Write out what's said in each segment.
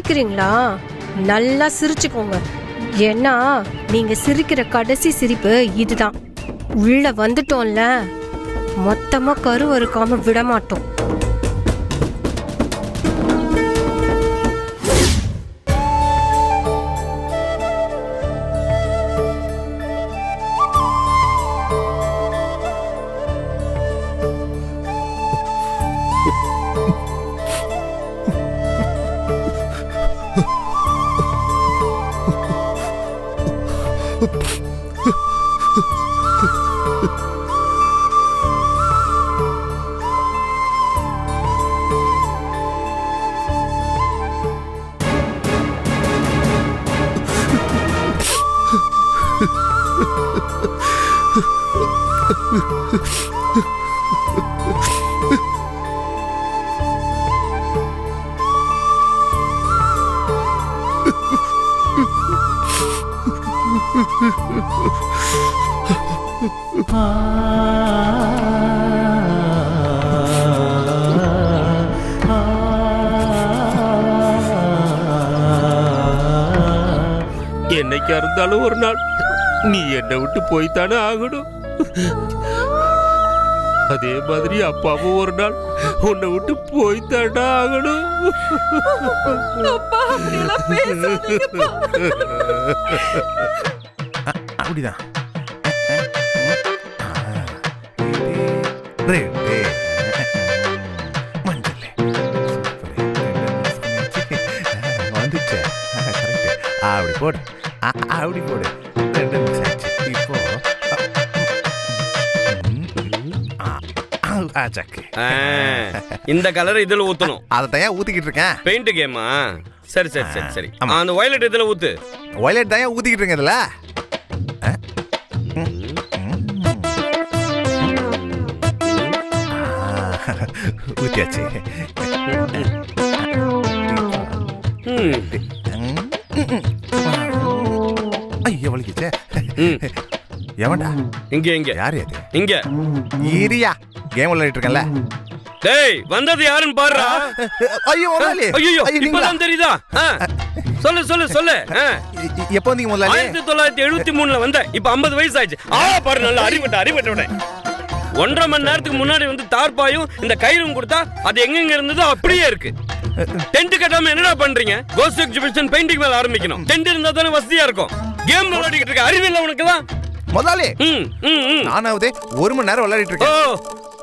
சிரிக்கிறீங்களா? நல்லா சிரிச்சுக்கோங்க. ஏன்னா நீங்க சிரிக்கிற கடைசி சிரிப்பு இதுதான். உள்ள வந்துட்டோம்ல, மொத்தமா கருவறுக்காம விட மாட்டோம். என்னைக்கா இருந்தாலும் ஒரு நாள் நீ என்னை விட்டு போய்த்தானே ஆகணும். அதே மாதிரி அப்பாவும் ஒரு நாள் உன்னை விட்டு போய்த்தானே ஆகணும். அப்படிதான். வந்துச்சு. அப்படி போடு, அப்படி போடு. இப்போ இந்த கலர் இதுல ஊத்தணும். அதைத்தான் ஊத்திக்கிட்டு இருக்கேன். பெயிண்ட் கேமா? சரி சரி சரி சரி. அந்த வயலட் இதுல ஊத்து. வயலட் தான் ஊத்திக்கிட்டு இருக்கேன் இதுல. ஊத்தியாச்சு. ஐயோ வலிக்குச்சே. எவன்டா? இங்க இங்க. யாரு அது? இங்க. ஈரியா கேம் விளையாடிட்டு இருக்கேன்ல. டேய் வந்தது யாருன்னு பாருடா. ஐயோ முதலாளி. ஐயோ இப்பதான் தெரியுதா? சொல்லு சொல்லு சொல்லு. எப்போ வந்தீங்க முதலாளி? 1973ல வந்த. இப்ப 50 வயசு ஆயிடுச்சு. பாரு நல்லா அறிவிட்டவனே. 1.5 மணி நேரத்துக்கு முன்னாடி வந்து தார்பாயும் இந்த கயிறும் கொடுத்தா அது எங்கெங்க இருந்ததோ அப்படியே இருக்கு. டென்ட் கட்டாம என்னடா பண்றீங்க? கோஸ்ட் எக்ஸிபிஷன் பெயிண்டிங் மேல ஆரம்பிக்கணும். டென்ட் இருந்தா தானே வசதியா இருக்கும். கேம் விளையாடிட்டு இருக்க அறிவில்லை உனக்குலாம்? முதலாளி நானாவது 1 மணி நேரம் விளையாடிட்டு இருக்கேன்.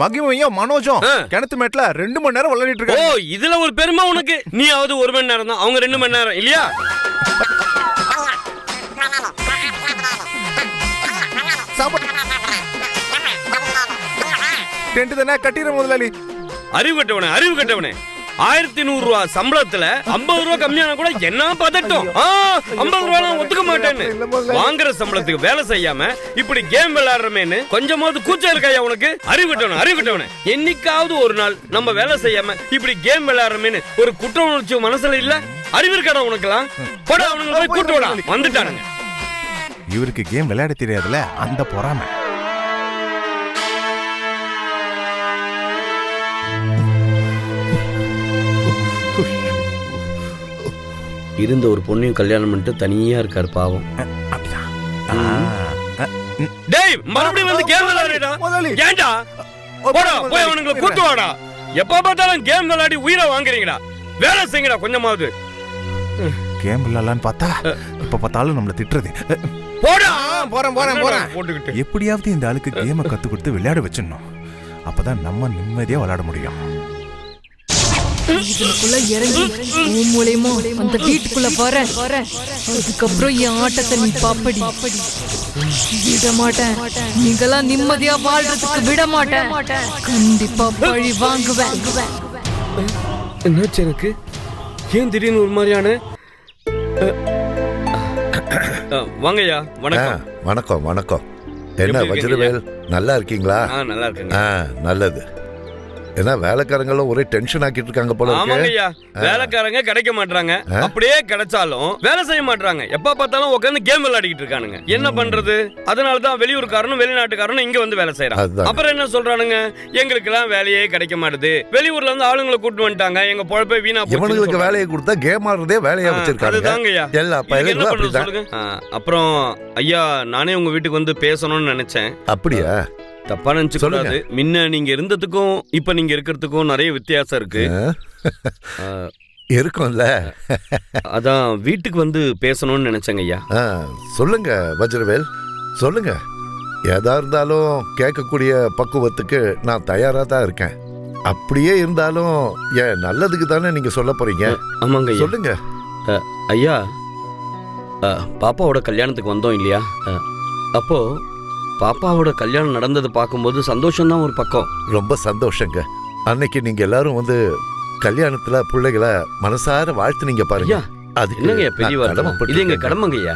மகிமையும் மனோஜும் கிணத்து மேட்ல 2 மணி நேரம் விளையாடிட்டு இருக்காங்க. ஓ இதுல ஒரு பெருமை உனக்கு. நீயாவது 1 மணி நேரம் தான், அவங்க 2 மணி நேரம் இல்லையா? டென்ட் தானே கட்டிடுற முதலாளி. அறிவு கட்டவனே 1100 ரூபா சம்பளத்துல 50 ரூபா கம்மியான கூட என்ன பதட்டம். 50 ரூபா ஒத்துக்க மாட்டேன்னு வாங்குற சம்பளத்துக்கு வேலை செய்யாம இப்படி கேம் விளையாடுறமேன்னு கொஞ்சமாவது கூச்சம் இருக்காயா உனக்கு? அறிவு கட்டவனே என்னைக்காவது ஒரு நாள் நம்ம வேலை செய்யாம இப்படி கேம் விளையாடுறமேன்னு ஒரு குற்ற உணர்ச்சி மனசுல இல்ல? அறிவு இருக்கடா உனக்குலாம். போட அவனுங்க போய் கூட்டு வாடா. வந்துட்டானுங்க. இவருக்கு கேம் விளையாட தெரியாதுல, அந்த பொறாமை. இருந்த ஒரு பொண்ணையும் கல்யாணம் பண்ணிட்டு தனியா இருக்காரு பாவம். டேய் மறுபடியும் வந்து கேம் விளையாடுடா. ஏன்டா? போடா போய் அவனுங்களை கூட்டு வாடா. எப்ப பார்த்தாலும் கேம் விளையாடி உயிரை வாங்குறீங்கடா. வேலை செய்யுங்கடா கொஞ்சமாவது. கேம் விளையாடலான்னு பார்த்தா இப்ப பார்த்தாலும் நம்மள திட்டுறது. போடா. போறேன் போட்டுக்கிட்டு எப்படியாவது இந்த ஆளுக்கு கேமை கத்து கொடுத்து விளையாட வச்சிடணும். அப்பதான் நம்ம நிம்மதியா விளையாட முடியும். இதுக்குள்ள இறங்கி மூலையுமோ அந்த வீட்டுக்குள்ள வர அதுக்கப்புறம் என் ஆட்டத்தை நீ பாப்படி. விட மாட்டேன். நீங்களாம் நிம்மதியா வாழ்றதுக்கு விட மாட்டேன். கண்டிப்பா பழி வாங்குவேன். என்னாச்சு எனக்கு? ஏன் திடீர்னு ஒரு மாதிரியான? வாங்கய்யா. வணக்கம். வணக்கம் வணக்கம். என்ன வஜ்ரவேல், நல்லா இருக்கீங்களா? நல்லா இருக்கேங்க. நல்லது. ஏன்னா வேலைக்காரங்களும் ஒரே டென்ஷன் ஆக்கிட்டு இருக்காங்க போல இருக்கு. ஆமாங்க ஐயா, வேலைக்காரங்க கிடைக்க மாட்டாங்க. அப்படியே கிடைச்சாலும் வேலை செய்ய மாட்டாங்க. எப்ப பார்த்தாலும் உட்காந்து கேம் விளையாடிட்டு இருக்கானுங்க. என்ன பண்றது? அதனாலதான் வெளியூர்காரனும் வெளிநாட்டுக்காரனும் இங்க வந்து வேலை செய்யறாங்க. அப்புறம் என்ன சொல்றானுங்க, எங்களுக்கு எல்லாம் வேலையே கிடைக்க மாட்டுது, வெளியூர்ல இருந்து ஆளுங்களை கூட்டு வந்துட்டாங்க, எங்க பொழப்பே வீணா போச்சு. இவனுங்களுக்கு வேலையை கொடுத்தா கேம் ஆடுறதே வேலையா வச்சிருக்காங்க. அதுதாங்க ஐயா. எல்லா பையனும் அப்படிதான். சொல்லுங்க. அப்புறம் ஐயா, நானே உங்க வீட்டுக்கு வந்து பேசணும்னு நினைச்சேன். அப்படியா? தப்பா நினைச்சு கூடாது. முன்ன நீங்க இருந்ததுக்கும் இப்ப நீங்க இருக்கிறதுக்கும் நிறைய வித்தியாசம் இருக்கு. இருக்கும்ல. அதான் வீட்டுக்கு வந்து பேசணும்னு நினைச்சேங்க ஐயா. சொல்லுங்க வஜ்ரவேல், சொல்லுங்க. ஏதா இருந்தாலும் கேட்கக்கூடிய பக்குவத்துக்கு நான் தயாரா தான் இருக்கேன். அப்படியே இருந்தாலும் என் நல்லதுக்கு தானே நீங்க சொல்ல போறீங்க. ஆமாங்க, சொல்லுங்க ஐயா. பாப்பாவோட கல்யாணத்துக்கு வந்தோம் இல்லையா? அப்போ பாப்பாவோட கல்யாணம் நடந்தது பார்க்கும்போது சந்தோஷம்தான் ஒரு பக்கம். ரொம்ப சந்தோஷங்க. அன்னைக்கு நீங்க எல்லாரும் வந்து கல்யாணத்துல பிள்ளைகளை மனசார வாழ்த்துனீங்க பாருங்க. அது என்னங்க பெரியவா, இது எங்க கடமைங்க ஐயா.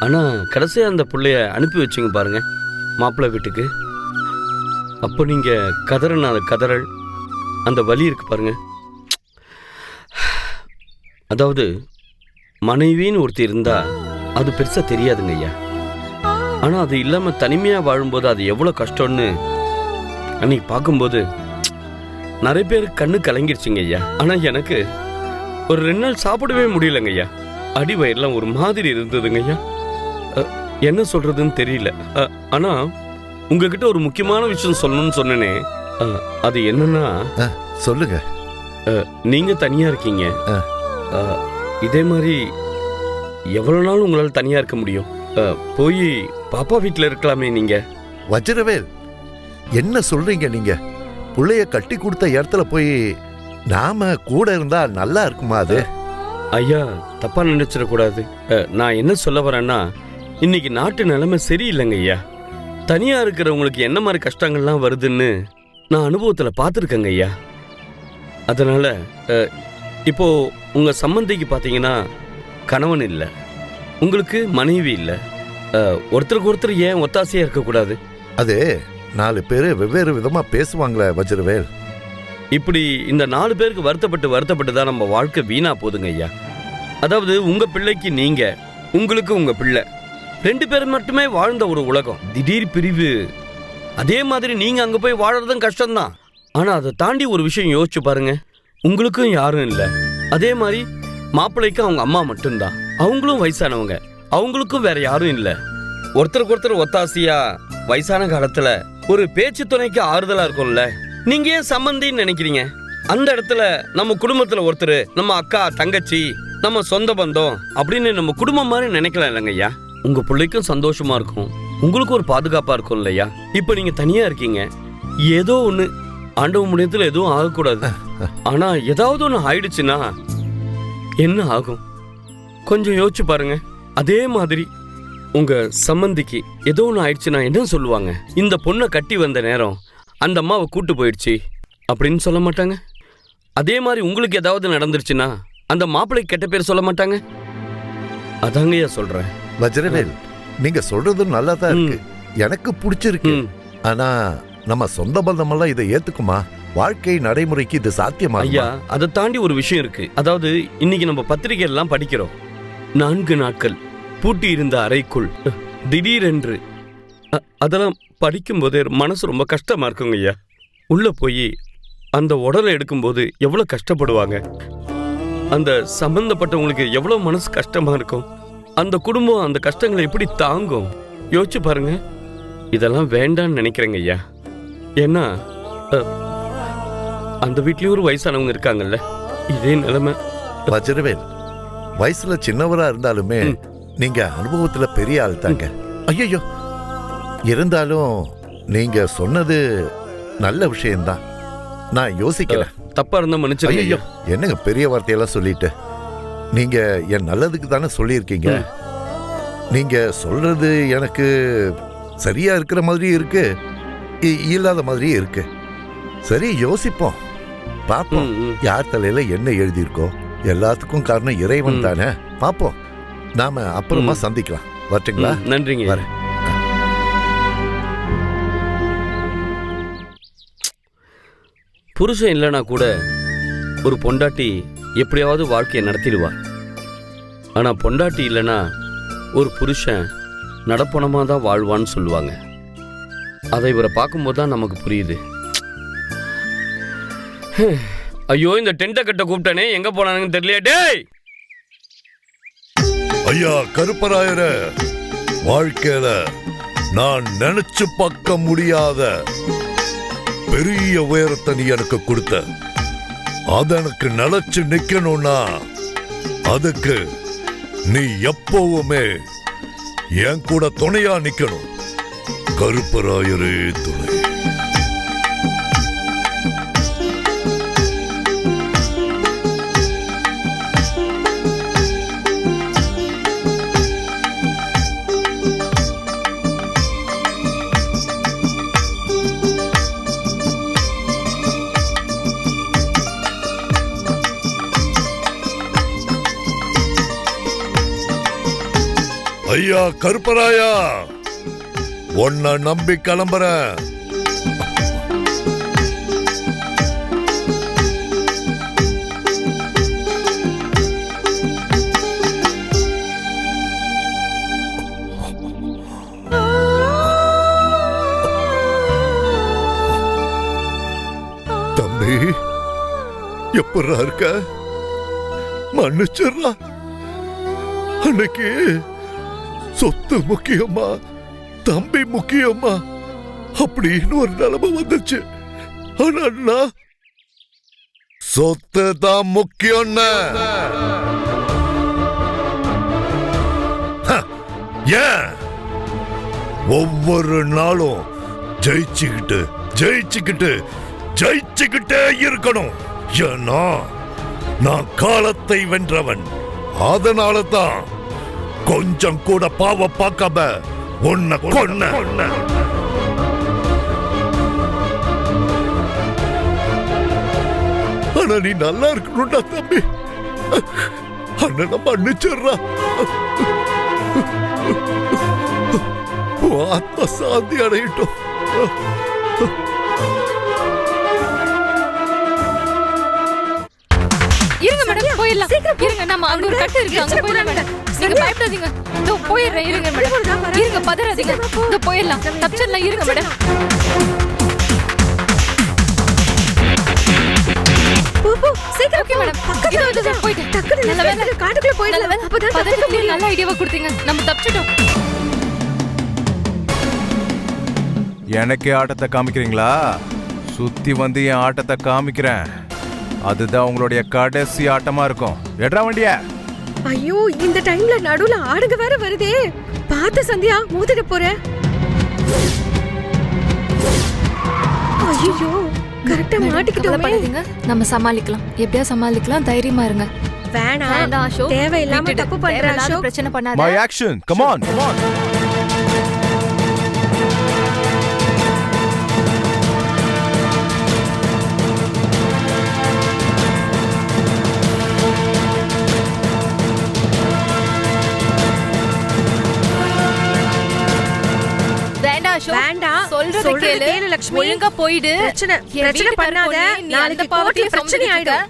ஆனா கடைசியா அந்த பிள்ளைய அனுப்பி வச்சுங்க பாருங்க மாப்பிள்ளை வீட்டுக்கு. அப்போ நீங்க கதறன அந்த கதறல், அந்த வலி இருக்கு பாருங்க. அதாவது மனைவின்னு ஒருத்தி இருந்தா அது பெருசா தெரியாதுங்க ஐயா. ஆனா அது இல்லாம தனிமையா வாழும்போது அது எவ்வளவு கஷ்டம்னு அன்னைக்கு பார்க்கும்போது நிறைய பேர் கண்ணு கலங்கிருச்சுங்க ஐயா. ஆனா எனக்கு ஒரு 2 நாள் சாப்பிடவே முடியலங்க ஐயா. அடி வயிறுலாம் ஒரு மாதிரி இருந்ததுங்க ஐயா. என்ன சொல்றதுன்னு தெரியல. ஆனா உங்ககிட்ட ஒரு முக்கியமான விஷயம் சொல்லணும்னு சொன்னேனே, அது என்னன்னா, சொல்லுங்க. நீங்க தனியா இருக்கீங்க. இதே மாதிரி எவ்வளவு நாள் உங்களால தனியா இருக்க முடியும்? போய் பாப்பா வீட்டுல இருக்கலாமே நீங்க. வஜ்ரவேல், என்ன சொல்றீங்க நீங்க? புள்ளைய கட்டி கொடுத்த இடத்துல போய் நாம கூட இருந்தா நல்லா இருக்குமா? அது ஐயா, தப்பா நினைச்சிட கூடாது. நான் என்ன சொல்ல வரேன்னா, இன்னைக்கு நாட்டு நிலைமை சரியில்லைங்க ஐயா. தனியா இருக்கிறவங்களுக்கு என்ன மாதிரி கஷ்டங்கள்லாம் வருதுன்னு நான் அனுபவத்துல பார்த்துருக்கேங்க ஐயா. அதனால இப்போ உங்க சம்பந்திக்கு பாத்தீங்கன்னா கணவன் இல்லை, உங்களுக்கு மனைவி இல்லை. ஒருத்தருக்கு ஒருத்தர் ஏன் ஒத்தாசையா இருக்கக்கூடாது? அது 4 பேரு வெவ்வேறு விதமா பேசுவாங்களே வஜ்ரவேல். இப்படி இந்த 4 பேருக்கு வருத்தப்பட்டு தான் நம்ம வாழ்க்கை வீணா போதுங்க ஐயா. அதாவது உங்க பிள்ளைக்கு நீங்க, உங்களுக்கு உங்க பிள்ளை, 2 பேர் மட்டுமே வாழ்ந்த ஒரு உலகம். திடீர் பிரிவு. அதே மாதிரி நீங்க அங்க போய் வாழறதும் கஷ்டம்தான். ஆனா அதை தாண்டி ஒரு விஷயம் யோசிச்சு பாருங்க. உங்களுக்கும் யாரும் இல்லை. அதே மாதிரி மாப்பிள்ளைக்கும் அவங்க அம்மா மட்டும்தான். அவங்களும் வயசானவங்க, அவங்களுக்கும் வேற யாரும் இல்ல. ஒருத்தருக்கு ஒருத்தர் ஒத்தாசியா வயசான காலத்துல ஒரு பேச்சு துணைக்கு ஆறுதலா இருக்கும்ல. நீங்க ஏன் சம்பந்தின்னு நினைக்கிறீங்க? அந்த இடத்துல நம்ம குடும்பத்துல ஒருத்தர், நம்ம அக்கா தங்கச்சி, நம்ம சொந்த பந்தம் அப்படின்னு நம்ம குடும்பம் மாதிரி நினைக்கலாம் இல்லைங்க ஐயா. உங்க பிள்ளைக்கும் சந்தோஷமா இருக்கும், உங்களுக்கு ஒரு பாதுகாப்பா இருக்கும் இல்லையா? இப்ப நீங்க தனியா இருக்கீங்க. ஏதோ ஒண்ணு ஆண்டவ முடியத்துல எதுவும் ஆகக்கூடாது. ஆனா ஏதாவது ஒண்ணு ஆயிடுச்சுன்னா என்ன ஆகும்? கொஞ்சம் யோசிச்சு பாருங்க. அதே மாதிரி உங்க சம்பந்திக்கு ஏதோ ஒன்று ஆயிடுச்சுன்னா என்ன சொல்லுவாங்க? இந்த பொண்ணை கட்டி வந்த நேரம் அந்த அம்மாவை கூட்டு போயிடுச்சு அப்படின்னு சொல்ல மாட்டாங்க? அதே மாதிரி உங்களுக்கு ஏதாவது நடந்துருச்சுன்னா அந்த மாப்பிள்ளைக்கு கெட்ட பேர் சொல்ல மாட்டாங்க? அதாங்கய்யா சொல்றேன். வஜ்ரவேல், நீங்க சொல்றது நல்லா தான் இருக்கு, எனக்கு பிடிச்சிருக்கு. ஆனா நம்ம சொந்த பந்தமெல்லாம் இதை ஏத்துக்குமா? வாழ்க்கை நடைமுறைக்கு இது சாத்தியமா? ஐயா, அதை தாண்டி ஒரு விஷயம் இருக்கு. அதாவது இன்னைக்கு நம்ம பத்திரிகை எல்லாம் படிக்கிறோம். 4 நாட்கள் பூட்டி இருந்த அறைக்குள் திடீரென்று, அதெல்லாம் படிக்கும் போதே மனசு ரொம்ப கஷ்டமா இருக்குங்க ஐயா. உள்ள போய் அந்த உடலை எடுக்கும்போது எவ்வளவு கஷ்டப்படுவாங்க, அந்த சம்பந்தப்பட்டவங்களுக்கு எவ்வளவு மனசு கஷ்டமா இருக்கும், அந்த குடும்பம் அந்த கஷ்டங்களை எப்படி தாங்கும் யோசிச்சு பாருங்க. இதெல்லாம் வேண்டான்னு நினைக்கிறேங்க ஐயா. ஏன்னா அந்த வீட்லயும் ஒரு வயசானவங்க இருக்காங்கல்ல, இதே நிலைமை. வஜ்ரவேல், வயசுல சின்னவரா இருந்தாலுமே நீங்க அனுபவத்துல பெரிய ஆள் தாங்க. ஐயோ, இருந்தாலும் நீங்க சொன்னது நல்ல விஷயம்தான். நான் யோசிக்கல. தப்பா இருந்தா மன்னிச்சிருங்க. ஐயோ, என்னங்க பெரிய வார்த்தையெல்லாம் சொல்லிட்டு. நீங்க என் நல்லதுக்கு தானே சொல்லியிருக்கீங்க. நீங்க சொல்றது எனக்கு சரியா இருக்கிற மாதிரி இருக்கு, இல்லாத மாதிரியே இருக்கு. சரி, யோசிப்போம், பாப்போம் யார் தலையில என்ன எழுதியிருக்கோ. எல்லாத்துக்கும் காரணம் இறைவன் தானே. பாப்போம், நாம அப்புறமா சந்திக்கலாம். வரட்டுங்களா? நன்றிங்க. வரேன். புருஷன் இல்லைனா கூட ஒரு பொண்டாட்டி எப்படியாவது வாழ்க்கையை நடத்திடுவா. ஆனா பொண்டாட்டி இல்லைன்னா ஒரு புருஷன் நடப்பணமாக தான் வாழ்வான்னு சொல்லுவாங்க. அதை இவரை பார்க்கும்போது தான் நமக்கு புரியுது. ஐயோ, இந்த டென்ட்டை கட்ட கூப்பிட்டானே, எங்க போனானுங்கன்னு தெரியல. டேய் ஐயா கருப்பராயர, வாழ்க்கையில நான் நினைச்சு பார்க்க முடியாத பெரிய உயரத்தை நீ எனக்கு கொடுத்த. அத எனக்கு நிலைச்சு நிக்கணும்னா அதுக்கு நீ எப்பவுமே என் கூட துணையா நிக்கணும். கருப்பராயரே துணை. ஐயா கருப்பராயா, உன்னை நம்பி கிளம்புறேன். தம்பி, எப்படா இருக்க? மன்னிச்சிடா. அன்னைக்கு சொத்து முக்கியமா தம்பி முக்கியமா அப்படின்னு ஒரு நிலைமை வந்துச்சு. ஆனா சொத்து தான் முக்கியம். ஏன் ஒவ்வொரு நாளும் ஜெயிச்சுக்கிட்டு ஜெயிச்சுக்கிட்டு ஜெயிச்சுக்கிட்டே இருக்கணும். ஏன்னா நான் காலத்தை வென்றவன். அதனால தான் கொஞ்சம் கூட பாவ பார்க்காம உன்னை கொன்ன. ஆனா நீ நல்லா இருக்கணும்டா தம்பி. அண்ணனை மன்னிச்சிடுறா. ஆத்ம சாந்தி அடையட்டும். இருங்க மேடம், போயிடலாம். இருங்க, நம்ம அங்க ஒரு கட்டு இருக்கு, அங்க போயிடலாம் மேடம். நீங்க பயப்படாதீங்க, இதோ போயிடுறேன். இருங்க மேடம், இருங்க, பதறாதீங்க, இதோ போயிடலாம். தப்பிச்சிடலாம். இருங்க மேடம். ஓகே மேடம், இதோ போயிட்டேன். நல்ல வேலை, காட்டுக்குள்ள போயிடலாம். அப்பதான் பதறதுக்கு நல்ல ஐடியாவா கொடுத்தீங்க. நம்ம தப்பிச்சிட்டோம். எனக்கே ஆட்டத்தை காமிக்கிறீங்களா? சுத்தி வந்து என் ஆட்டத்தை காமிக்கிறேன். அதுதான் உங்களுடைய கடைசி ஆட்டமா இருக்கும். எட்ரா வண்டிய. ஐயோ, இந்த டைம்ல நடுவுல ஆடுங்க வேற வருதே. பார்த்து சந்தியா, மோதிட போற. ஐயோ, கரெக்ட்டா மாட்டிக்கிட்டோமே. நம்ம சமாளிக்கலாம், எப்படியா சமாளிக்கலாம். தைரியமா இருங்க. வேணாம் அசோக், தேவையில்லாம தப்பு பண்ற அசோக். பிரச்சனை பண்ணாத. My action, come on. வேண்டாம், சொல்றத கேளு லட்சுமி. ஒழுங்கா போயிடு. பிரச்சனை பண்ணாத. நாளைக்கு கோர்ட்ல பிரச்சனை ஆயிடும்.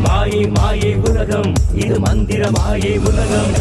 மாயை மாயை உலகம், இது மந்திர மாயை உலகம்.